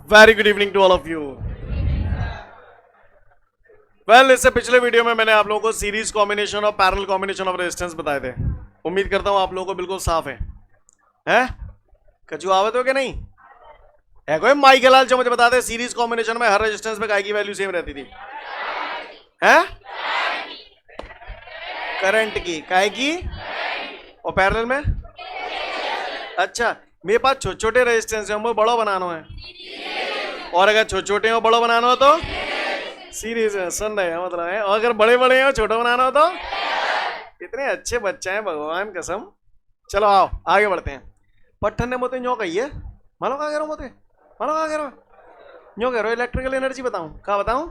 Very good evening to all of you. Well, इससे पिछले video में मैंने आप लोगों को सीरीज कॉम्बिनेशन और पैरेलल कॉम्बिनेशन ऑफ रेजिस्टेंस बताए थे। उम्मीद करता हूं आप लोगों को बिल्कुल साफ है। हैं? कचू आवत हो कि नहीं है? कोई माइक लाल जो मुझे बता दे, सीरीज कॉम्बिनेशन में हर रेजिस्टेंस में काय की वैल्यू सेम रहती थी? हैं? करंट की, काय की? और पैरेलल में? अच्छा, मेरे पास छोटे छोटे रेजिस्टेंस है, वो बड़ा बनाना है, और अगर छोटे छोटे हो बड़ा बनाना हो तो सीरीज में। सुन रहे हैं मतलब है, और अगर बड़े बड़े हो छोटा बनाना हो तो। इतने अच्छे बच्चे हैं, भगवान कसम। चलो आओ आगे बढ़ते हैं। पट्टन ने मोते न्यो कही है, मानो कहा कह रहा हूँ, मोते मानो कहा कह रहा हूँ, न्यो कह रहा हूँ इलेक्ट्रिकल एनर्जी बताऊं? कहा बताऊं?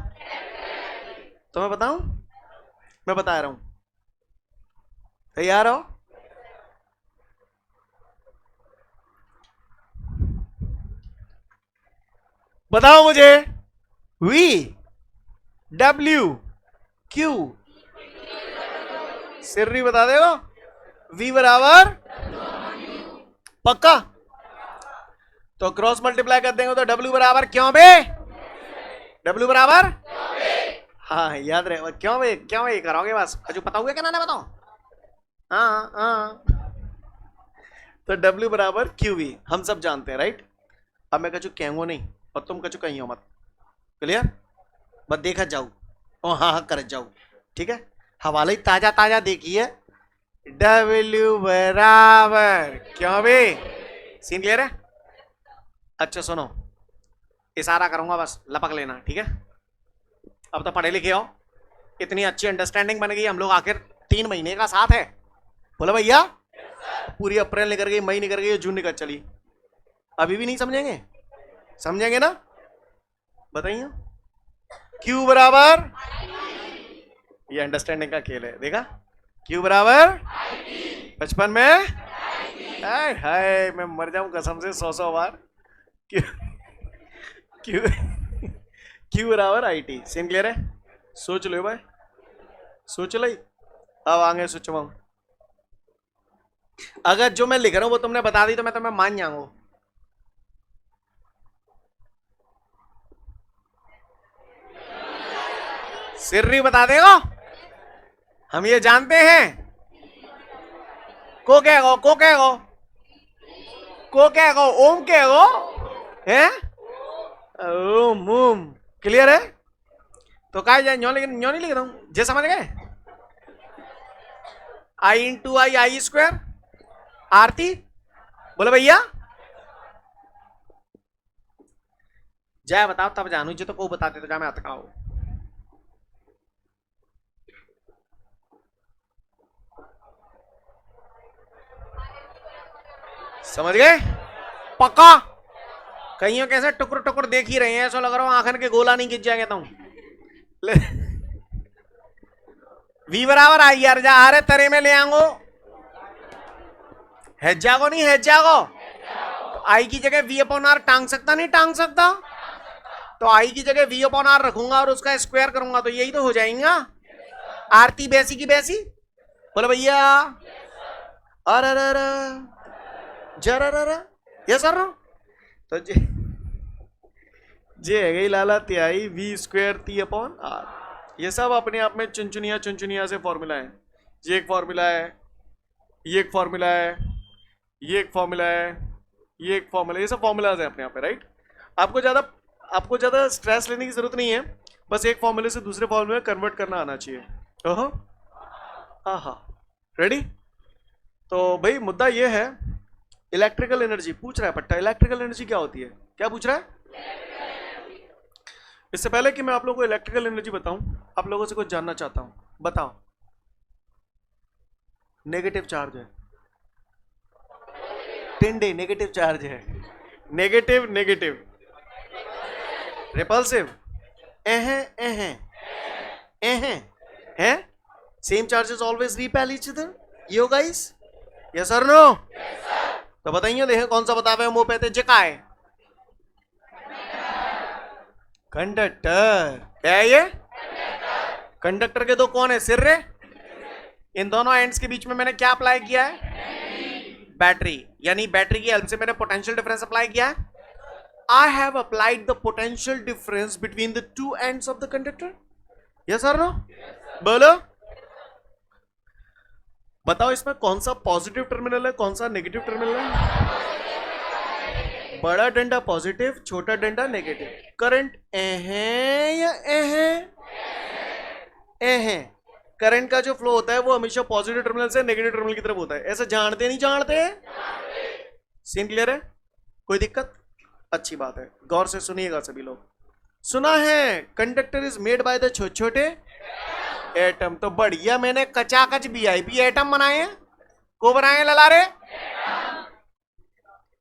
तो मैं बताऊं? मैं बता रहा हूं, तैयार हो? बताओ मुझे। V W Q, सिर्री बता देगा। V बराबर पक्का, तो क्रॉस मल्टीप्लाई कर देंगे तो W बराबर क्यों बे? W बराबर, हाँ याद रहे, क्यों बे? क्यों बे करोगे बस? अजू बताओगे क्या ना बताओ? हाँ हाँ, तो W बराबर QV हम सब जानते हैं, राइट? अब मैं कचू कहूंगा नहीं और तुम कचू कहीं हो मत, क्लियर? बस देखा जाऊ और हाँ हाँ कर जाऊ, ठीक है? हवाले ही ताजा ताजा देखिए। W बराबर क्यों बे? सीन क्लियर है? अच्छा सुनो, इशारा करूंगा बस लपक लेना, ठीक है? अब तो पढ़े लिखे हो, इतनी अच्छी अंडरस्टैंडिंग बन गई, हम लोग आखिर 3 महीने का साथ है। बोलो भैया, पूरी अप्रैल निकल गई, मई निकल गई, जून निकल चली, अभी भी नहीं समझेंगे? समझेंगे ना? बताइए। Q बराबर, ये अंडरस्टैंडिंग का खेल है, देखा? Q बराबर बचपन में हाय हाय मैं मर जाऊं कसम से 100 बार। Q Q Q बराबर IT। सीन क्लियर है? सोच लो भाई, सोच लो। अब आगे सोचवाऊं, अगर जो मैं लिख रहा हूं वो तुमने बता दी तो मैं तुम्हें मान जाऊंगा। सिर्री बता देगा, हम ये जानते हैं। को क्या गो, को क्या गो, को क्या गो, ओम क्या गो है? ओम ओम, क्लियर है? तो क्या जाए न्यो, लेकिन न्यो नहीं लिख रहा हूं, जे समझ गए? I इंटू आई स्क्वायर आरती, बोले भैया जय बताओ तब जानू, जो तो को बताते तो क्या मैं अटकाऊ। समझ गए? पक्का? कहीं कैसे टुकुर टुकुर देख ही रहे हैं, ऐसा लग रहा हूं आखिर के गोला नहीं गिर जाएंगे तुम। V बराबर आई यार, जा आ रहे तरे में ले आंगो, हेजा को नहीं, हेजा को तो आई की जगह V अपॉन आर टांग सकता नहीं टांग सकता? तो आई की जगह V अपॉन आर रखूंगा और उसका स्क्वायर करूंगा तो यही तो हो जाएगा। आरती बैसी की बैसी, बोले भैया अरे जरा ये सर तो जे है गई लाला त्याई V square T upon R. ये सब अपने आप में चुनचुनिया चुनचुनिया से फॉर्मूला है। ये एक फॉर्मूला है, ये एक फॉर्मूला है, ये एक फॉर्मूला है, ये एक फॉर्मूला, ये सब फॉर्मूलाज हैं अपने आप में, राइट? आपको ज्यादा स्ट्रेस लेने की जरूरत नहीं है, बस एक फॉर्मूले से दूसरे फॉर्मूले में कन्वर्ट करना आना चाहिए। ओहो हाँ हाँ, रेडी? तो भाई मुद्दा ये है, इलेक्ट्रिकल एनर्जी पूछ रहा है पट्टा। इलेक्ट्रिकल एनर्जी क्या होती है? क्या पूछ रहा है? इससे पहले कि मैं आप लोगों को इलेक्ट्रिकल एनर्जी बताऊं, आप लोगों से कुछ जानना चाहता हूं। बताओ, नेगेटिव चार्ज है, टिंडे नेगेटिव चार्ज है, नेगेटिव नेगेटिव, रिपल्सिव, एहे एहे एहे है, same charges always repel each other, yo guys, yes और नो? तो बताइए, देखें कौन सा बतावे हम वो कहते जिका है कंडक्टर। क्या है ये? कंडक्टर के दो कौन है? सिर्रे। इन दोनों एंड्स के बीच में मैंने क्या अप्लाई किया है? बैटरी, यानी बैटरी की हेल्प से मैंने पोटेंशियल डिफरेंस अप्लाई किया है। I have applied the potential difference between the two ends of the conductor. Yes or no? बोलो. बताओ इसमें कौन सा पॉजिटिव टर्मिनल है, कौन सा नेगेटिव टर्मिनल है? बड़ा डंडा पॉजिटिव, छोटा डंडा नेगेटिव. करंट या करंट का जो फ्लो होता है वो हमेशा पॉजिटिव टर्मिनल से नेगेटिव टर्मिनल की तरफ होता है. ऐसे जानते नहीं जानते? सीन क्लियर है? कोई दिक्कत? अच्छी बात है, गौर से सुनिएगा सभी लोग. सुना है conductor is made by the छोटे छोटे एटम. तो बढ़िया, मैंने कचाकच वीआईपी एटम बनाए हैं. को बनाए ललारे?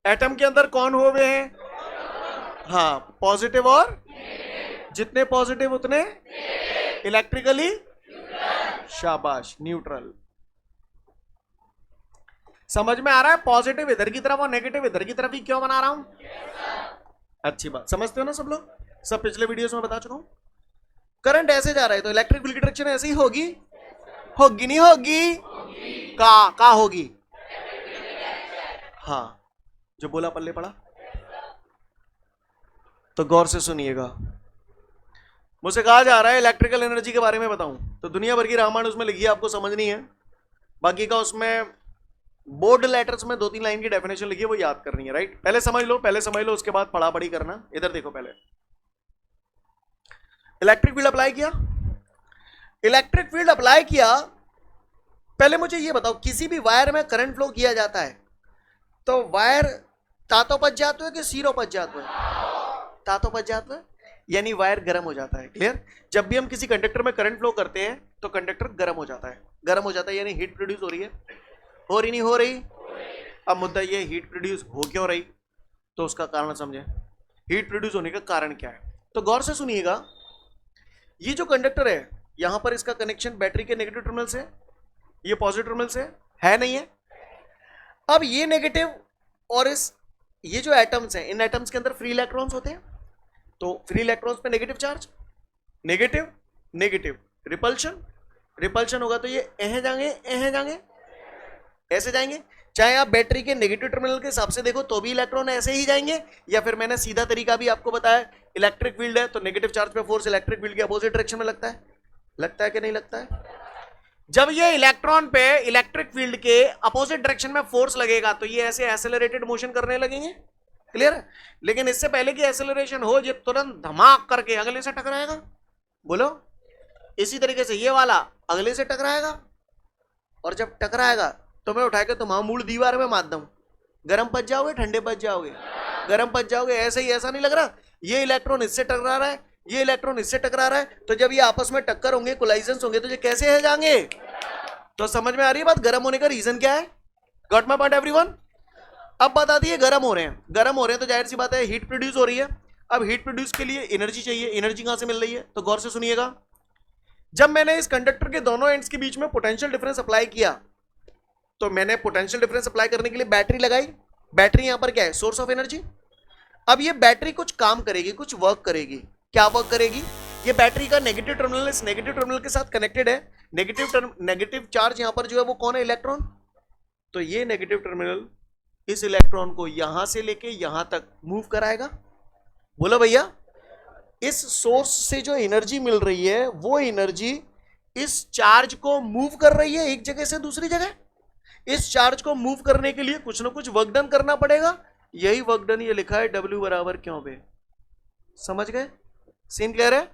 एटम के अंदर कौन हो गए हैं? हाँ, पॉजिटिव और जितने पॉजिटिव उतने इलेक्ट्रिकली शाबाश न्यूट्रल. समझ में आ रहा है? पॉजिटिव इधर की तरफ और नेगेटिव इधर की तरफ ही क्यों बना रहा हूं? अच्छी बात. समझते हो ना सब लोग? सब पिछले वीडियोस में बता चुका हूं. करंट ऐसे जा रहा है तो इलेक्ट्रिक फील्ड की डायरेक्शन ऐसे ही होगी. होगी नहीं होगी? का होगी? हाँ, जो बोला पल्ले पड़ा. तो गौर से सुनिएगा. मुझसे कहा जा रहा है इलेक्ट्रिकल एनर्जी के बारे में बताऊं, तो दुनिया भर की रामायण उसमें लिखी है, आपको समझनी है. बाकी का उसमें बोर्ड लेटर्स में 2-3 लाइन की डेफिनेशन लिखी है, वो याद करनी है. राइट? पहले समझ लो, उसके बाद पढ़ा पढ़ी करना. इधर देखो, पहले इलेक्ट्रिक फील्ड अप्लाई किया. इलेक्ट्रिक फील्ड अप्लाई किया. पहले मुझे ये बताओ, किसी भी वायर में करंट फ्लो किया जाता है तो वायर तातो पच जाते हो कि सीरो पच जाते हो? तातो पच जाते हो, यानी वायर गर्म हो जाता है. क्लियर? जब भी हम किसी कंडक्टर में करंट फ्लो करते हैं तो कंडक्टर गर्म हो जाता है. गर्म हो जाता है यानी हीट प्रोड्यूस हो रही है. हो रही नहीं हो रही? अब मुद्दा ये, हीट प्रोड्यूस हो क्यों रही, तो उसका कारण समझे. हीट प्रोड्यूस होने का कारण क्या है? तो गौर से सुनिएगा. ये जो कंडक्टर है, यहां पर इसका कनेक्शन बैटरी के नेगेटिव टर्मिनल से, ये पॉजिटिव टर्मिनल से है नहीं है? अब ये नेगेटिव और ये जो एटम्स हैं, इन एटम्स के अंदर फ्री इलेक्ट्रॉन्स होते हैं. तो फ्री इलेक्ट्रॉन्स पे negative charge, negative negative, repulsion होगा तो ये जाएंगे, ऐसे जाएंगे. चाहे आप बैटरी के नेगेटिव टर्मिनल के हिसाब से देखो तो भी इलेक्ट्रॉन ऐसे ही जाएंगे, या फिर मैंने सीधा तरीका भी आपको बताया, इलेक्ट्रिक फील्ड है तो नेगेटिव चार्ज पे फोर्स इलेक्ट्रिक फील्ड के अपोजिट डायरेक्शन में लगता है कि नहीं लगता है? जब ये इलेक्ट्रॉन पे इलेक्ट्रिक फील्ड के अपोजिट डायरेक्शन में फोर्स लगेगा तो ये ऐसे एक्सेलरेटेड मोशन करने लगेंगे. क्लियर है? लेकिन इससे पहले कि एक्सेलरेशन हो, ये तुरंत धमाक करके अगले से टकराएगा. बोलो. इसी तरीके से ये वाला अगले से टकराएगा, और जब टकराएगा तो मैं उठा के तुम्हारा मूल दीवार में मार दूं. गर्म पच जाओगे, ठंडे पच जाओगे? गर्म पच जाओगे. ऐसे ही, ऐसा नहीं लग रहा? ये इलेक्ट्रॉन इससे टकरा रहा है, ये इलेक्ट्रॉन इससे टकरा रहा है, तो जब ये आपस में टक्कर होंगे, कोलाइजन्स होंगे, तो ये कैसे है जाएंगे? तो समझ में आ रही है बात? गर्म होने का रीजन क्या है? Got my point everyone? अब बता दिए गर्म हो रहे हैं तो जाहिर सी बात है हीट प्रोड्यूस हो रही है. अब हीट प्रोड्यूस के लिए एनर्जी चाहिए. एनर्जी कहां से मिल रही है? तो गौर से सुनिएगा. जब मैंने इस कंडक्टर के दोनों एंड्स के बीच में पोटेंशियल डिफरेंस अप्लाई किया, तो मैंने पोटेंशियल डिफरेंस अप्लाई करने के लिए बैटरी लगाई. बैटरी यहां पर क्या है? Source of energy. अब ये बैटरी कुछ काम करेगी, कुछ वर्क करेगी. क्या वर्क करेगी? ये बैटरी का नेगेटिव टर्मिनल इस नेगेटिव टर्मिनल के साथ कनेक्टेड है. नेगेटिव चार्ज यहां पर जो है वो कौन है? इलेक्ट्रॉन. तो ये नेगेटिव टर्मिनल इस इलेक्ट्रॉन को यहां से लेके यहां तक मूव कराएगा. बोलो भैया. इस सोर्स से जो एनर्जी मिल रही है वो एनर्जी इस चार्ज को मूव कर रही है एक जगह से दूसरी जगह. इस चार्ज को मूव करने के लिए कुछ ना कुछ वर्क डन करना पड़ेगा. यही वर्क डन ये लिखा है W बराबर क्यों बे. समझ गए? सीन क्लियर है?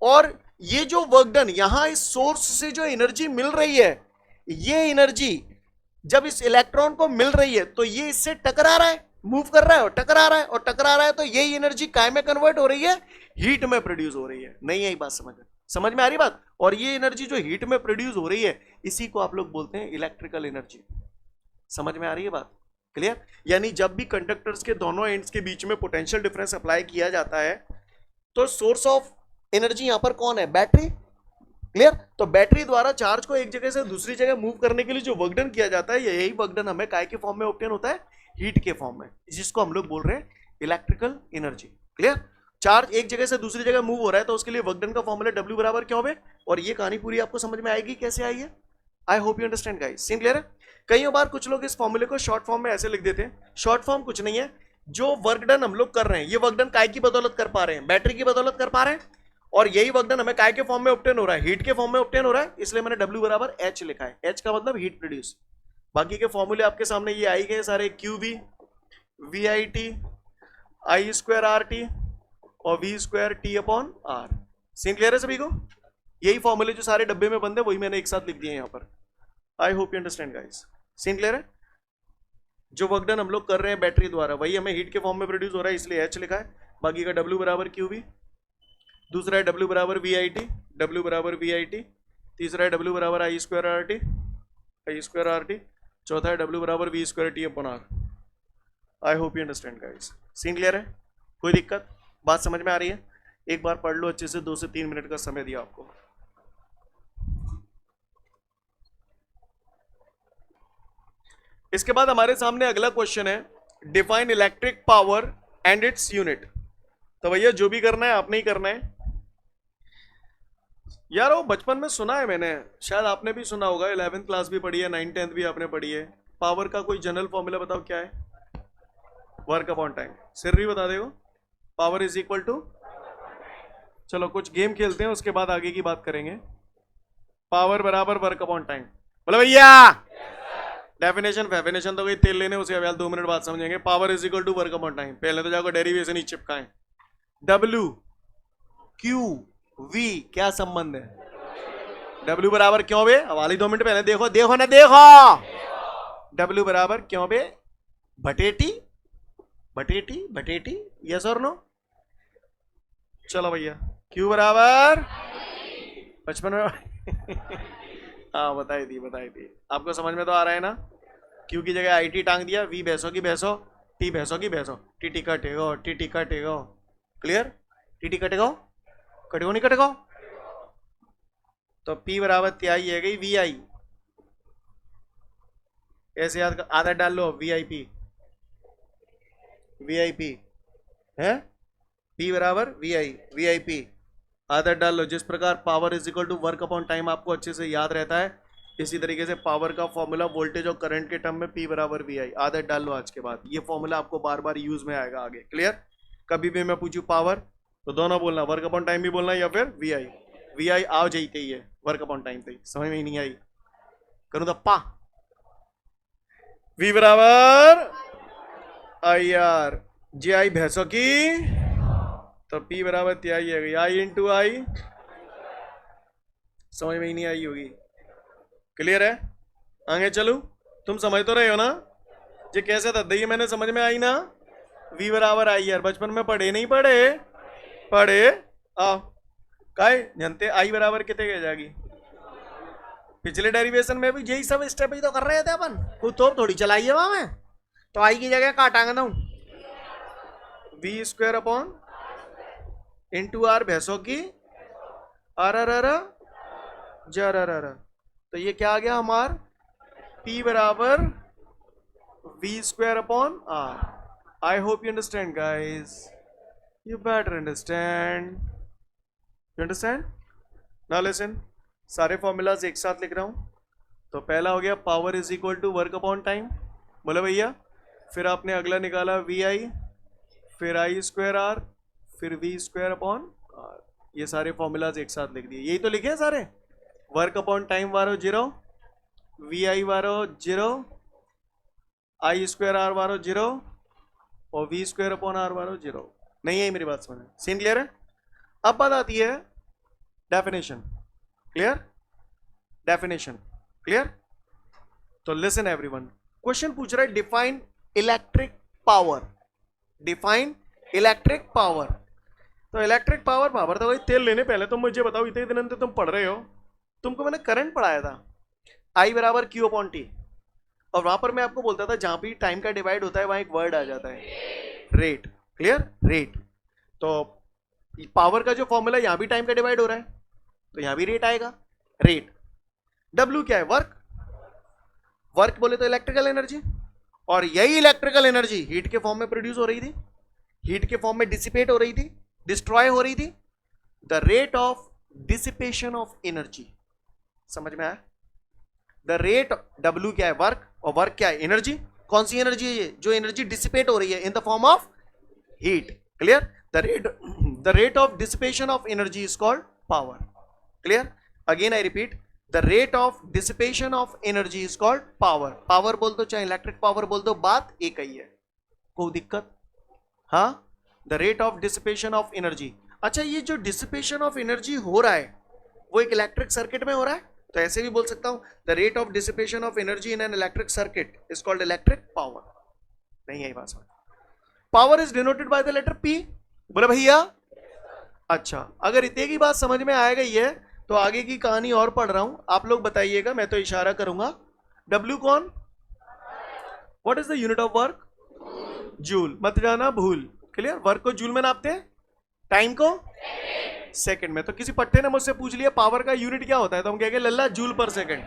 और ये जो वर्क डन यहां इस सोर्स से जो एनर्जी मिल रही है, ये एनर्जी जब इस इलेक्ट्रॉन को मिल रही है तो ये इससे टकरा रहा है, मूव कर रहा है और टकरा रहा है और टकरा रहा है, तो यही एनर्जी काय में कन्वर्ट हो रही है? हीट में प्रोड्यूस हो रही है. नहीं, यही बात समझ में आ रही बात? और ये एनर्जी जो हीट में प्रोड्यूस हो रही है, इसी को आप लोग बोलते हैं इलेक्ट्रिकल एनर्जी. समझ में आ रही है बात? क्लियर? यानी जब भी कंडक्टर्स के दोनों एंड्स के बीच में पोटेंशियल डिफरेंस अप्लाई किया जाता है तो सोर्स ऑफ एनर्जी यहां पर कौन है? बैटरी. क्लियर? तो बैटरी द्वारा चार्ज को एक जगह से दूसरी जगह मूव करने के लिए जो वर्क डन किया जाता है, यही वर्क डन हमें काय के फॉर्म में ऑब्टेन होता है? हीट के फॉर्म में, जिसको हम लोग बोल रहे हैं इलेक्ट्रिकल एनर्जी. क्लियर? चार्ज एक जगह से दूसरी जगह मूव हो रहा है तो उसके लिए वर्क डन का फॉर्मूला W बराबर क्यों है? और ये कहानी पूरी आपको समझ में आएगी कैसे आई है. I hope you understand guys. Scene clear है? कई बार कुछ लोग इस फॉर्मूले को शॉर्ट फॉर्म में ऐसे लिख देते हैं. शॉर्ट फॉर्म कुछ नहीं है, जो वर्क डन हम लोग कर रहे हैं, ये वर्क डन काय की बदौलत कर पा रहे हैं? बैटरी की बदौलत कर पा रहे हैं। और यही वर्क डन हमें काय के फॉर्म में ऑब्टेन हो रहा है? हीट के फॉर्म में ऑब्टेन हो रहा है। इसलिए मैंने W बराबर H लिखा है। H का मतलब हीट प्रोड्यूस। बाकी के फॉर्मूले आपके सामने ये आई गए सारे, QV, VIT, I square RT और V square T upon R। Scene clear है सभी को? यही फॉर्मूले जो सारे डब्बे में बंद है वही मैंने एक साथ लिख दिए यहाँ पर। I hope you understand guys. Scene clear है? जो वर्क डन हम लोग कर रहे हैं बैटरी द्वारा वही हमें हीट के फॉर्म में प्रोड्यूस हो रहा है, इसलिए H लिखा है। बाकी का W बराबर QV, दूसरा है W बराबर VIT, W बराबर VIT, तीसरा है W बराबर I स्क्वायर RT, चौथा है W बराबर V square T upon R। I hope you understand guys. Scene clear है? कोई दिक्कत? बात समझ में आ रही है? एक बार पढ़ लो अच्छे से, 2 से 3 मिनट का समय दिया आपको। इसके बाद हमारे सामने अगला क्वेश्चन है, define electric power and its unit. तो भैया जो भी करना है आपने ही करना है यार। वो बचपन में सुना है मैंने, शायद आपने भी सुना होगा, 11th क्लास भी पढ़ी है, 9th 10th भी आपने पढ़ी है। पावर का कोई जनरल फॉर्मूला बताओ क्या है? Work upon time. सिर भी बता देगा। पावर इज इक्वल टू, चलो कुछ गेम खेलते हैं उसके बाद आगे की बात करेंगे। पावर बराबर वर्क अपॉन टाइम। बोलो भैया। डेफिनेशन फेफिनेशन तो कोई तेल लेने उसे अभी 2 मिनट बाद समझेंगे। Power is equal to work upon time. पहले तो जाकर डेरिवेशन ही चिपकाएं। W Q V क्या संबंध है? W बराबर क्यों बे? हवाली 2 मिनट पहले देखो, देखो ना देखो। W बराबर क्यों बे? भटेटी भटेटी भटेटी, यस और नो? चलो भैया, Q बराबर बचपन में हाँ बताई थी। आपको समझ में तो आ रहा है ना? Q की जगह IT टांग दिया, V भैंसों की भैंसों, T भैंसों की भैंसों, टी कटेगो। क्लियर? टी कटेगो, कटेगो नहीं कटेगो। तो P बराबर त्याई है गई VI। ऐसे याद कर, आदत डाल लो, VIP है। P बराबर VIP आदत डाल लो। जिस प्रकार power is equal to work upon time आपको अच्छे से याद रहता है, इसी तरीके से पावर का फॉर्मूला वोल्टेज और करंट के टर्म में P बराबर VI। आदत डाल लो आज के बाद, ये फॉर्मूला आपको बार बार यूज में आएगा आगे। क्लियर? कभी भी मैं पूछूं पावर तो दोनों बोलना, वर्क अपॉन टाइम भी बोलना या फिर VI आओ जाते ही है वर्क अपॉन टाइम पे। समझ में ही नहीं आई? करूं दप्पा। V बराबर IR JI भैंसों की, तो P बराबर त्याई है गई I इंटू आई। समझ में ही नहीं आई होगी। क्लियर है? आगे चलूं? तुम समझ तो रहे हो ना? ये कैसे था दही मैंने समझ में आई ना? V बराबर IR बचपन में पढ़े नहीं पढ़े आओ काय जानते। I बराबर कितने के जाएगी? पिछले डेरिवेशन में भी यही सब स्टेप ही तो कर रहे थे अपन, कोई तो थोड़ी चलाई है वहां में। तो I की जगह काटांगा ना V square upon into R भैंसों की R तो ये क्या आ गया हमार? P बराबर V square upon R। I hope you understand guys. You better understand. You understand? Now listen, सारे फॉर्मूलाज एक साथ लिख रहा हूं। तो पहला हो गया power is equal to work upon time, बोलो भैया। फिर आपने अगला निकाला VI, फिर I स्क्वायर R, फिर V स्क्वायर अपॉन R। ये सारे फॉर्मूलाज एक साथ लिख दिए। यही तो लिखे हैं सारे। वर्क अपॉन टाइम वारो 0, VI वारो 0, I स्क्वायर R वारो 0 और V स्क्वायर अपॉन R वारो 0। नहीं है मेरी बात समझ? सीन क्लियर है? अब बात आती है डेफिनेशन। क्लियर? Definition clear? तो लिसन एवरीवन, क्वेश्चन पूछ रहा है define electric power. Define electric power. तो इलेक्ट्रिक पावर तो भाई तेल लेने पहले तुम मुझे बताओ, इतने दिन तुम पढ़ रहे हो, तुमको मैंने करंट पढ़ाया था I बराबर Q अपॉन T, और वहां पर मैं आपको बोलता था जहां भी टाइम का डिवाइड होता है वहां एक वर्ड आ जाता है रेट। क्लियर? रेट। तो पावर का जो फॉर्मूला यहां भी टाइम का डिवाइड हो रहा है तो यहां भी रेट आएगा, रेट। W क्या है? वर्क बोले तो इलेक्ट्रिकल एनर्जी, और यही इलेक्ट्रिकल एनर्जी हीट के फॉर्म में प्रोड्यूस हो रही थी, हीट के फॉर्म में डिसिपेट हो रही थी, डिस्ट्रॉय हो रही थी। The rate of dissipation of energy. समझ में आया? द रेट W क्या है? वर्क, और वर्क क्या है? एनर्जी। कौन सी एनर्जी है ये? जो एनर्जी डिसिपेट हो रही है in the form of heat. Clear? The rate of dissipation of energy is called power. Clear? Again I repeat, the rate of dissipation of energy is called power. Power बोल दो चाहे electric power बोल दो, बात एक ही है. कोई दिक्कत? हाँ, the rate of dissipation of energy. अच्छा, ये जो डिसिपेशन ऑफ एनर्जी हो रहा है वो एक इलेक्ट्रिक सर्किट में हो रहा है, तो ऐसे भी बोल सकता हूं, the rate of dissipation of energy in an electric circuit is called electric power. नहीं आई बात समझ? Power is denoted by the letter P. बोले भैया अच्छा, अगर इतने की बात समझ में आ गई है तो आगे की कहानी और पढ़ रहा हूं, आप लोग बताइएगा, मैं तो इशारा करूंगा. डब्ल्यू कौन? What is the unit of work? Joule. मत जाना भूल. क्लियर? वर्क को जूल में नापते हैं, टाइम को सेकंड में. तो किसी पट्टे ने मुझसे पूछ लिया पावर का यूनिट क्या होता है, तो हम कहेंगे लल्ला जूल पर सेकंड.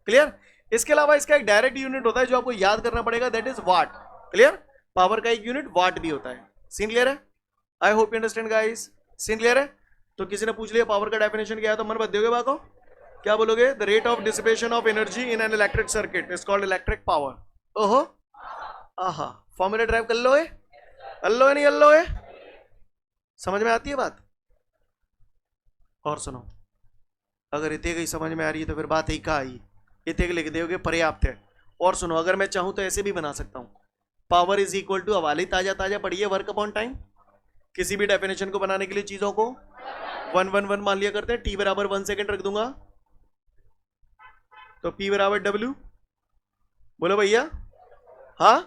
क्लियर? इसके अलावा इसका एक डायरेक्ट यूनिट होता है जो आपको याद करना पड़ेगा, that is what. Clear? Power का एक यूनिट वाट भी होता है. सीन क्लियर है? I hope you understand guys. Scene clear है? तो किसी ने पूछ लिया पावर का डेफिनेशन क्या है, तो मन बत दोगे बाको, क्या बोलोगे? The rate of dissipation of energy in an electric circuit is called electric power. ओहो, आहा, फॉर्मूला ड्राइव कर लो है, अल्लो है नहीं अल्लो है. समझ में आती है बात? और सुनो, अगर इतने की समझ में आ रही है तो फिर बात ही का आई, इतने लिख दोगे पर्याप्त है. और सुनो, अगर मैं चाहूं तो ऐसे भी बना सकता हूं, पावर इज इक्वल टू, हवाले ताजा ताजा पढ़िए, वर्क अपॉन टाइम. किसी भी डेफिनेशन को बनाने के लिए चीजों को 1 मान लिया करते हैं. टी बराबर 1 सेकेंड रख दूंगा तो पी बराबर डब्ल्यू. बोलो भैया, हाँ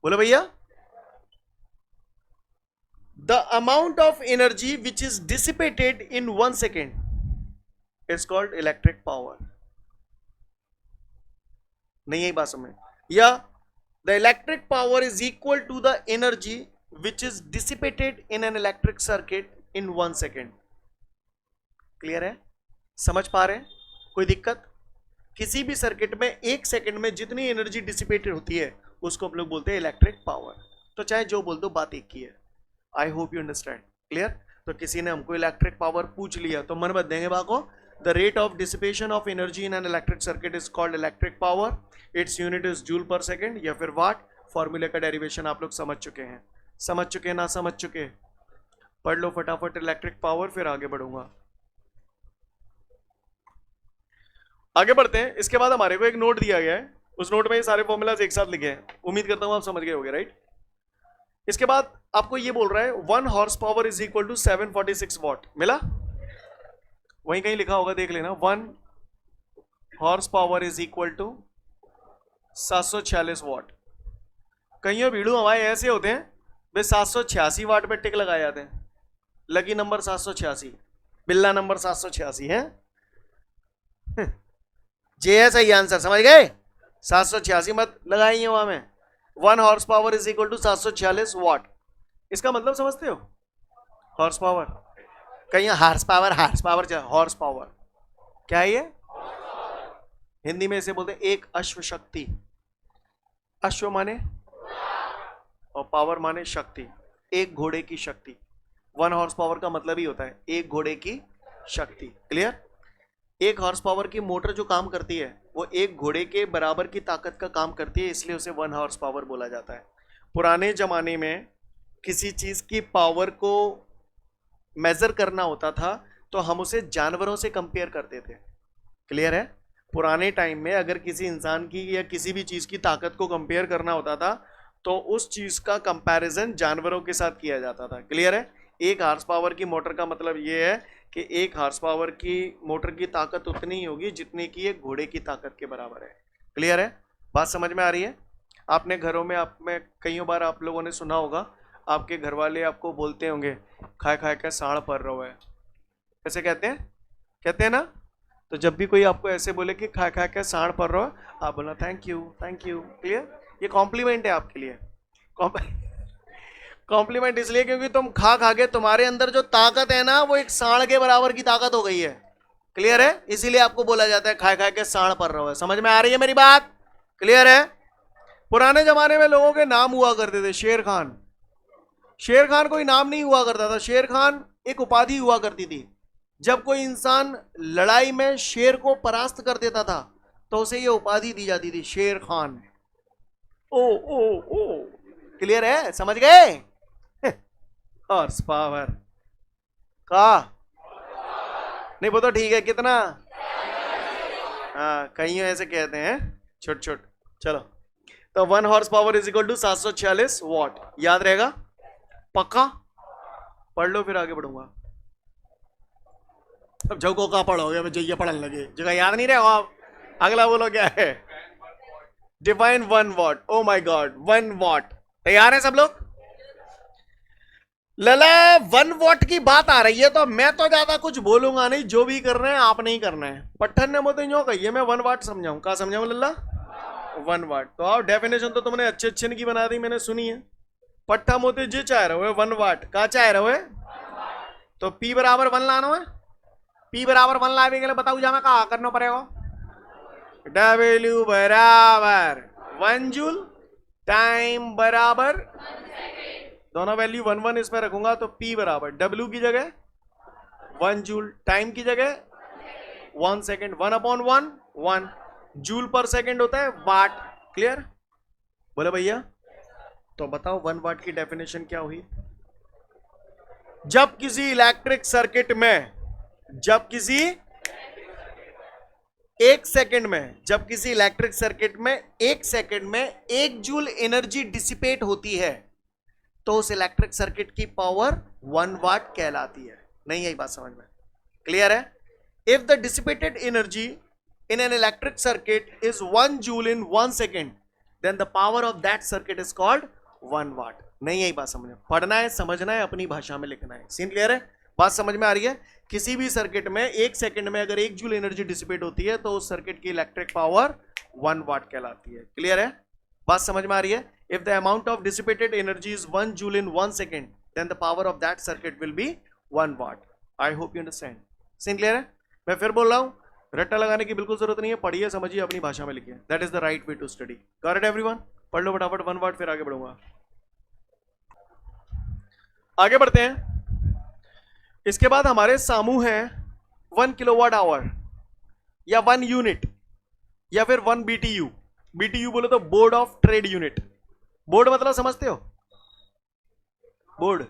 बोलो भैया. The amount of energy which is dissipated in 1 second is called electric power. नहीं है बात समझ? या the electric power is equal to the energy which is dissipated in an electric circuit in 1 second. Clear है? समझ पा रहे हैं? कोई दिक्कत? किसी भी सर्किट में 1 सेकंड में जितनी एनर्जी डिसिपेटेड होती है उसको हम लोग बोलते हैं इलेक्ट्रिक पावर. तो चाहे जो बोल दो, बात एक ही है. I hope you understand. Clear? तो किसी ने हमको इलेक्ट्रिक पावर पूछ लिया तो मन बत देंगे बाको, the rate of dissipation of energy in an electric circuit is called electric power. Its unit is joule पर सेकेंड या फिर वाट. फॉर्मूले का डेरिवेशन आप लोग समझ चुके हैं. समझ चुके ना समझ चुके? पढ़ लो फटाफट इलेक्ट्रिक पावर, फिर आगे बढ़ूंगा. आगे बढ़ते हैं. इसके बाद हमारे को एक नोट दिया गया है, उस नोट में ये सारे फॉर्मूलाज एक साथ लिखे हैं. उम्मीद करता हूं आप समझ गए होंगे, राइट? इसके बाद आपको ये बोल रहा है 1 horsepower is equal to 746 watt. मिला? वहीं कहीं लिखा होगा, देख लेना. 1 horsepower is equal to 746 watt. कहीं भीड़ू हमारे ऐसे होते हैं वे 786 वाट पे टिक लगाए जाते हैं. लकी नंबर 786, बिल्ला नंबर 786 है. जे है सही आंसर, समझ गए? 786 मत लगाइए वहां में. 1 horsepower is equal to 746 watt. इसका मतलब समझते हो? हॉर्स पावर, कहीं horsepower, horsepower, horsepower क्या है ये? हिंदी में इसे बोलते हैं एक अश्व शक्ति. अश्व माने और पावर माने शक्ति. एक घोड़े की शक्ति. 1 हॉर्स पावर का मतलब ही होता है एक घोड़े की शक्ति. क्लियर? एक हॉर्स पावर की मोटर जो काम करती है वो एक घोड़े के बराबर की ताकत का काम करती है, इसलिए उसे 1 हॉर्स पावर बोला जाता है. पुराने जमाने में किसी चीज की पावर को मेजर करना होता था तो हम उसे जानवरों से कंपेयर करते थे. क्लियर है? पुराने टाइम में अगर किसी इंसान की या किसी भी चीज की ताकत को कंपेयर करना होता था तो उस चीज का कंपैरिजन जानवरों के साथ किया जाता था. क्लियर है? एक हार्स पावर की मोटर का मतलब ये है कि एक हार्स पावर की मोटर की ताकत उतनी ही होगी जितनी कि एक घोड़े की ताकत के बराबर है. क्लियर है? बात समझ में आ रही है? आपने घरों में आप में कई बार आप लोगों ने सुना होगा, आपके घर वाले आपको बोलते होंगे खाए खाए के साढ़ पर रहो है. ऐसे कहते हैं ना? तो जब भी कोई आपको ऐसे बोले कि खाए खाए के साढ़ पर रहो, आप बोलना thank you thank you. Clear? ये कॉम्प्लीमेंट है आपके लिए. कॉम्प्लीमेंट इसलिए क्योंकि तुम खा खा के तुम्हारे अंदर जो ताकत है ना वो एक सांड के बराबर की ताकत हो गई है. क्लियर है? इसीलिए आपको बोला जाता है खाए खाए के सांड पर रहो है. समझ में आ रही है मेरी बात? क्लियर है? पुराने जमाने में लोगों के नाम हुआ करते थे. शेर खान. शेर खान कोई नाम नहीं हुआ करता था. शेर खान एक उपाधि हुआ करती थी. जब कोई इंसान लड़ाई में शेर को परास्त कर देता था तो उसे ये उपाधि दी जाती थी, शेर खान. ओ ओ ओ, क्लियर है, समझ गए? हॉर्स पावर का नहीं, वो तो ठीक है, कितना? हाँ, कहीं ऐसे कहते हैं, छोट छोट। चलो, तो 1 horsepower is equal to 746 watt, याद रहेगा? पक्का? पढ़ लो फिर आगे बढ़ूंगा। अब जो का पढ़ोगे, अब जइया पढ़ने लगे, जगह याद नहीं रहेगा आप। अगला बोलो क्या है? Define 1 what. Oh my God, 1 what. तैयार है सब लोग? लला, 1 वॉट की बात आ रही है तो मैं तो ज्यादा कुछ बोलूंगा नहीं, जो भी करना है आप नहीं करना है। पट्टन ने मुझे यो कही है, मैं 1 वॉट समझाऊं, कहा समझाऊं लल्ला? 1 वॉट तो आओ, डेफिनेशन तो तुमने अच्छे अच्छे की बना दी, मैंने सुनी है। पट्टा मोते जे चाह रहे हो 1 वॉट का चाह रहे हो, तो P बराबर 1 लाना है। P बराबर 1 लाने के लिए बताऊ जा मैं कहा करना पड़ेगा। W बराबर 1 जूल, टाइम बराबर, दोनों वैल्यू 1 1 इसमें रखूंगा तो P बराबर W की जगह 1 जूल, टाइम की जगह 1 सेकेंड, 1/1 1 जूल पर सेकेंड होता है वाट। क्लियर? बोले भैया, तो बताओ 1 वॉट की डेफिनेशन क्या हुई? जब किसी इलेक्ट्रिक सर्किट में, जब किसी एक सेकंड में, जब किसी इलेक्ट्रिक सर्किट में 1 सेकंड में 1 जूल एनर्जी डिसिपेट होती है, तो उस इलेक्ट्रिक सर्किट की पावर 1 वॉट कहलाती है। नहीं आई बात समझ में? क्लियर है? If the dissipated energy in an electric circuit is 1 joule in 1 second, then the power of that circuit is called 1 watt. नहीं आई बात समझ में? पढ़ना है, समझना है, अपनी भाषा में लिखना है। सीन क्लियर है? बात समझ में आ रही है? किसी भी सर्किट में 1 सेकेंड में अगर 1 जूल एनर्जी डिसिपेट होती है तो उस सर्किट की इलेक्ट्रिक पावर 1 वॉट कहलाती है। क्लियर है? बात समझ में आ रही है? If the amount of dissipated energy is 1 joule in 1 second, then the power of that circuit will be 1 watt. I hope you understand. Scene clear है? मैं फिर बोल रहा हूं, रट्टा लगाने की बिल्कुल जरूरत नहीं है, पढ़िए, समझिए, अपनी भाषा में लिखिए। That is the right way to study. Got it everyone? पढ़ लो फटाफट 1 वॉट, फिर आगे बढ़ूंगा। आगे बढ़ते हैं। इसके बाद हमारे सामू हैं 1 किलोवाट आवर, या 1 यूनिट, या फिर 1 BTU। BTU बोले तो board of trade unit. Board मतलब समझते हो? Board,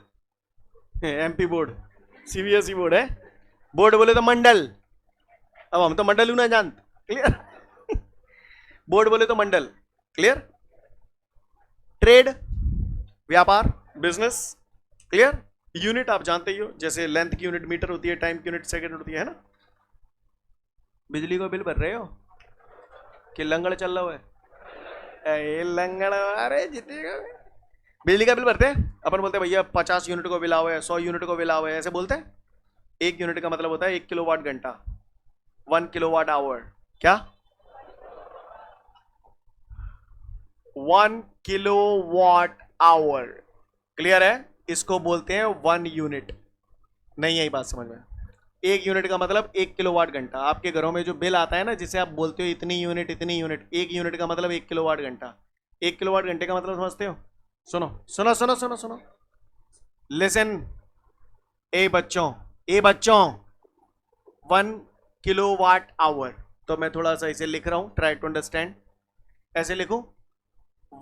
MP board, CBSE board है। बोर्ड बोले तो मंडल, अब हम तो मंडल हूं ना जानते। क्लियर? बोर्ड बोले तो मंडल। क्लियर? ट्रेड, व्यापार, बिजनेस। क्लियर? यूनिट आप जानते ही हो, जैसे लेंथ की यूनिट मीटर होती है, टाइम की यूनिट सेकंड होती है ना? बिजली का बिल भर रहे हो कि लंगड़ चल रहा है? लंगड़, अरे जितने बिजली का बिल भरते हैं अपन, बोलते हैं भैया 50 यूनिट को बिल आओ है, 100 यूनिट को बिल आओ है, ऐसे बोलते हैं। 1 यूनिट का मतलब होता है 1 किलोवाट घंटा, 1 किलोवाट आवर। क्या? 1 किलोवाट आवर। क्लियर है? इसको बोलते हैं 1 यूनिट। नहीं आई बात समझ में? 1 यूनिट का मतलब 1 किलोवाट घंटा। आपके घरों में जो बिल आता है ना, जिसे आप बोलते हो इतनी यूनिट इतनी यूनिट, 1 यूनिट का मतलब 1 किलोवाट घंटा। 1 किलोवाट घंटे का मतलब समझते हो? सुनो सुनो सुनो सुनो सुनो, लिसन। ए बच्चों, ए बच्चों, 1 किलोवाट आवर, तो मैं थोड़ा सा इसे लिख रहा हूं, ट्राई टू अंडरस्टैंड। ऐसे लिखूं,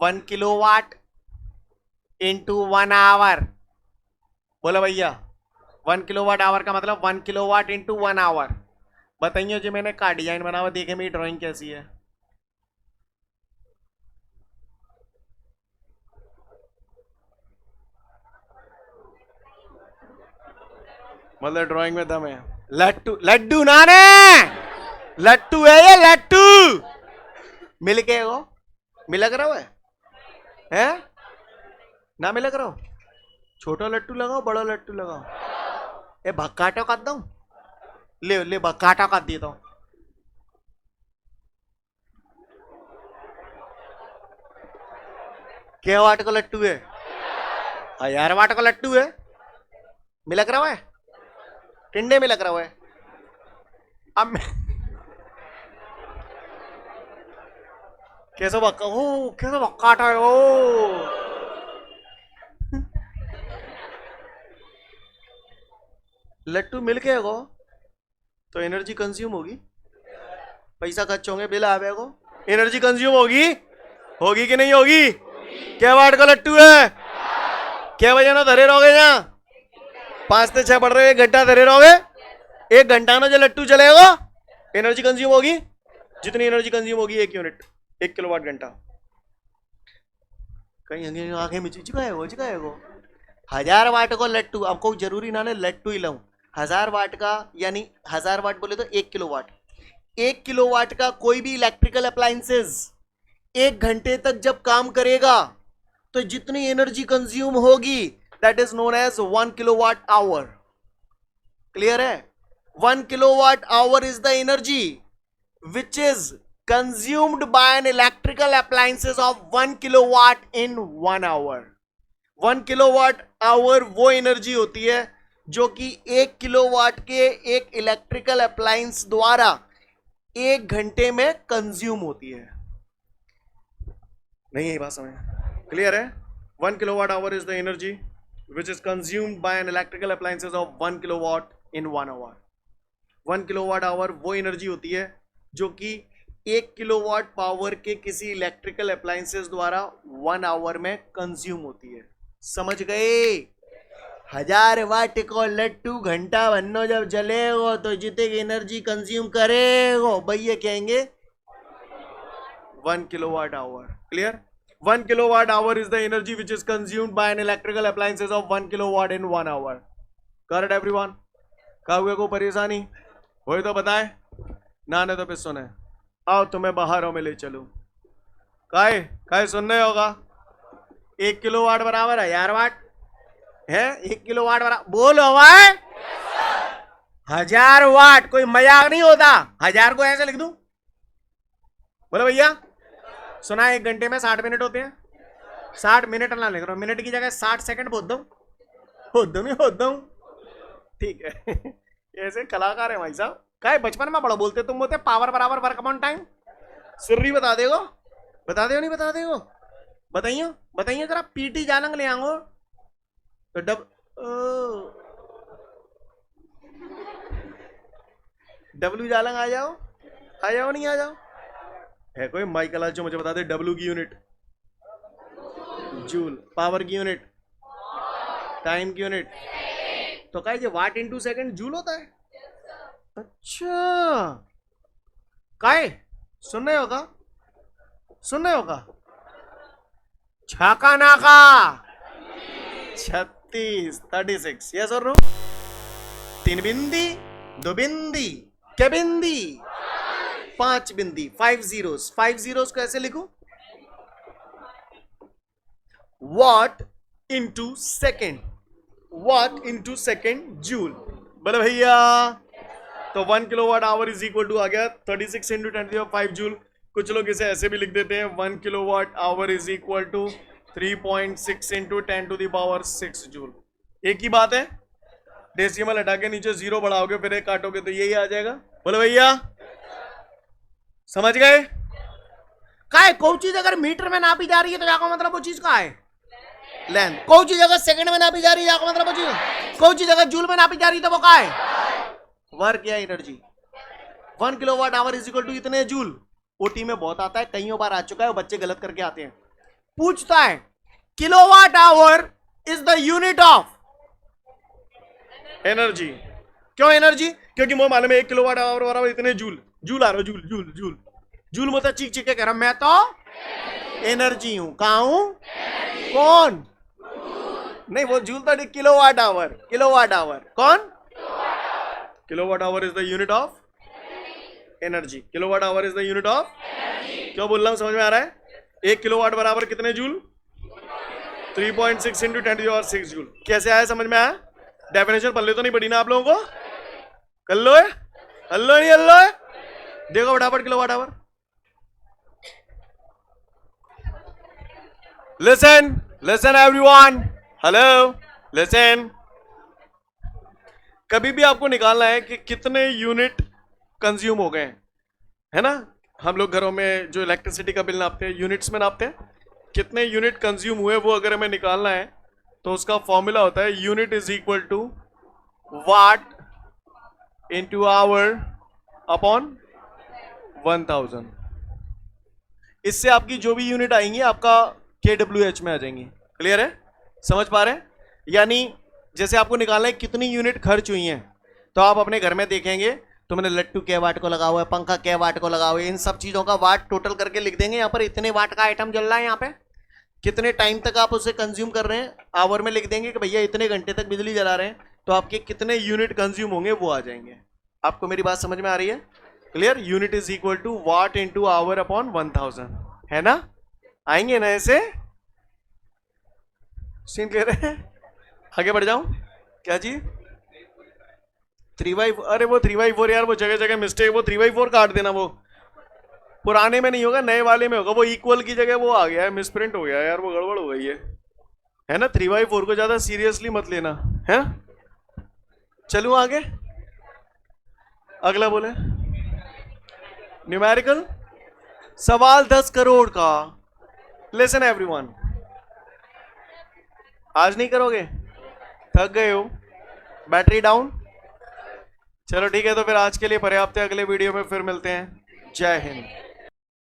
1 किलोवाट इंटू 1 आवर। बोला भैया 1 किलोवाट आवर का मतलब 1 किलोवाट इंटू 1 आवर। बताइए जो मैंने का डिजाइन बना हुआ, देखे मेरी ड्राइंग कैसी है। मतलब ड्राइंग में दम है। लट्टू, लड्डू नाने, लट्टू है ये, लट्टू। मिल के वो मिलक रहा है ना? मिलक रहा, छोटा लट्टू लगाओ, बड़ा लट्टू लगाओ। ए भक्काटा कर दो, ले ले भक्काटा कर देता हूं। क्या वाट का लट्टू है? 1000 वाट का लट्टू है। मिलक रहा है, टिंडे में लग रहा है। अब कैसा भक्का, ओ कैसा भक्काटा है ओ। लट्टू मिल के गो तो एनर्जी कंज्यूम होगी, पैसा खर्च होंगे, बिल आवेगो, एनर्जी कंज्यूम होगी, होगी कि नहीं होगी? क्या वाट का लट्टू है? क्या बजे ना धरे रहोगे? यहाँ 5 से 6 पढ़ रहे हो, 1 घंटा धरे रहोगे। 1 घंटा ना जो लट्टू चलेगा, एनर्जी कंज्यूम होगी। जितनी एनर्जी कंज्यूम होगी 1 यूनिट, 1 किलोवाट घंटा। कहीं आंखें में चिकाए वो 1000 वाट को लट्टू। अब कोई जरूरी ना ने लट्टू ही लाऊं। 1000 वाट का यानी 1000 वाट बोले तो 1 किलोवाट। 1 किलोवाट का कोई भी इलेक्ट्रिकल अप्लायंसेस 1 घंटे तक जब काम करेगा तो जितनी एनर्जी कंज्यूम होगी that is known as 1 kilowatt hour. Clear है? 1 kilowatt hour is the energy which is consumed by an electrical appliances of 1 kilowatt in 1 hour. 1 kilowatt hour वो एनर्जी होती है जो कि 1 किलोवाट के एक इलेक्ट्रिकल अप्लायंस द्वारा 1 घंटे में कंज्यूम होती है। नहीं है बात समझ? क्लियर है? 1 kilowatt hour is the energy which is consumed by an electrical appliances of 1 kilowatt in 1 hour. 1 kilowatt our वो एनर्जी होती है जो कि 1 किलोवाट पावर के किसी इलेक्ट्रिकल अप्लायंसेस द्वारा 1 आवर में कंज्यूम होती है। समझ गए? 1000 वाट को लट्टू घंटा बन्नो जब जलेगो तो जितनी एनर्जी कंज्यूम करेगो भैया कहेंगे 1 kilowatt hour. Clear? 1 kilowatt hour is the energy which is consumed by an electrical appliances of 1 kilowatt in 1 hour. Correct everyone? काहुए को परेशानी हो तो बताए ना, ने तो फिर सुने। आओ तुम्हें बाहरों में ले चलूं। काहे काहे सुनने होगा? 1 किलोवाट बराबर 1000 वाट है। 1 किलोवाट बराबर बोलो भाई 1000 वाट। कोई मजाक नहीं होता। 1000 को ऐसे लिख दूं? बोलो भैया। सुना 1 घंटे में 60 मिनट होते हैं। 60 मिनट ना लिख रहा हूं, मिनट की जगह 60 सेकंड बोल दो। ठीक है। ऐसे कलाकार है भाई साहब। क्या बचपन में बड़ा बोलते तुम होते पावर बराबर वर्क अपॉन टाइम। सिर्री बता देगो? बता दे नहीं बता देगो? बताइए जरा। पीटी जालंग ले आऊंगो तो डब्ल्यू जालंग आ जाओ नहीं आ जाओ? है कोई माइकल जो मुझे बता दे डब्ल्यू की यूनिट? जूल। पावर की यूनिट? टाइम की यूनिट? तो क्या ये वाट इंटू सेकंड जूल होता है? अच्छा काय सुनने होगा छाका नाका 36 36 यस और नो? 3 बिंदी 2 बिंदी क्या बिंदी 5 बिंदी 5 zeros। 5 zeros को ऐसे लिखूं? Watt into second joule. बोले भैया तो 1 kilowatt hour is equal to आ गया 36 इंटू 10⁵ जूल। कुछ लोग इसे ऐसे भी लिख देते हैं 1 kilowatt hour is equal to 3.6 into 10⁻6 joule. एक ही बात है। डेसिमल हटा के नीचे 0 बढ़ाओगे फिर 1 काटोगे तो यही आ जाएगा। बोले भैया समझ गए? कोई चीज अगर मीटर में नापी जा रही है तो जाको मतलब वो चीज का है लेंथ। कोई चीज अगर सेकंड में नापी जा रही है जाको मतलब वो चीज। कोई चीज अगर जूल में नापी जा रही है तो वो का है? वर्क या energy. 1 kilowatt hour is equal to इतने जूल। ओटी में बहुत आता है, कईयों बार आ चुका है, बच्चे गलत करके आते हैं। पूछता है kilowatt hour is the unit of energy. क्यों एनर्जी? क्योंकि मुझे मालूम है 1 किलोवाट आवर बराबर इतने जूल। जूल आ रहा जूल मतलब चीख के कह रहा मैं तो एनर्जी हूं। कहा हूं? कौन? नहीं वो जूल तो किलोवाट आवर कौन? Kilowatt hour is the unit of energy. Kilowatt hour is the unit of क्यों बोल रहा हूं? समझ में आ रहा है? 1 किलोवाट बराबर कितने जूल? 3.6 into 10⁻6 joule. कैसे आया? समझ में आया? डेफिनेशन पढ़ तो नहीं पड़ी ना आप लोगों को? कर लो है? हल्लो नहीं हल्लो है? देखो फटाफट kilowatt hour. Listen everyone, hello listen. कभी भी आपको निकालना है कि कितने यूनिट कंज्यूम हो गए, है ना? हम लोग घरों में जो इलेक्ट्रिसिटी का बिल नापते हैं यूनिट्स में नापते हैं। कितने यूनिट कंज्यूम हुए वो अगर हमें निकालना है तो उसका फॉर्मूला होता है unit is equal to watt into hour upon 1000। इससे आपकी जो भी यूनिट आएंगी आपका KWH में आ जाएंगी। क्लियर है? समझ पा रहे हैं? यानी जैसे आपको निकालना है कितनी यूनिट खर्च हुई हैं, तो आप अपने घर में देखेंगे तो मैंने लट्टू क्या वाट को लगा हुआ है, पंखा क्या वाट को लगा हुआ है, इन सब चीजों का वाट टोटल करके लिख देंगे। यहाँ पर इतने वाट का आइटम जल रहा है, यहाँ पे कितने टाइम तक आप उसे कंज्यूम कर रहे हैं, आवर में लिख देंगे कि भैया इतने घंटे तक बिजली जला रहे हैं, तो आपके कितने यूनिट कंज्यूम होंगे वो आ जाएंगे। आपको मेरी बात समझ में आ रही है? Clear? Unit is equal to watt into hour upon 1000, है ना? आएंगे ना ऐसे सीन? क्लियर है? आगे बढ़ जाऊं क्या जी? 3/4, अरे वो 3/4 यार, वो जगह जगह मिस्टेक, वो 3/4 काट देना, वो पुराने में नहीं होगा, नए वाले में होगा। वो इक्वल की जगह वो आ गया है, मिसप्रिंट हो गया यार, वो गड़बड़ हो गई है ना? 3/4 को ज्यादा सीरियसली मत लेना, है? चलूं आगे, अगला बोले न्यूमेरिकल सवाल 10 करोड़ का। लिसन एवरीवन, आज नहीं करोगे? थक गए हो? Battery down? चलो ठीक है, तो फिर आज के लिए पर्याप्त है, अगले वीडियो में फिर मिलते हैं। जय हिंद।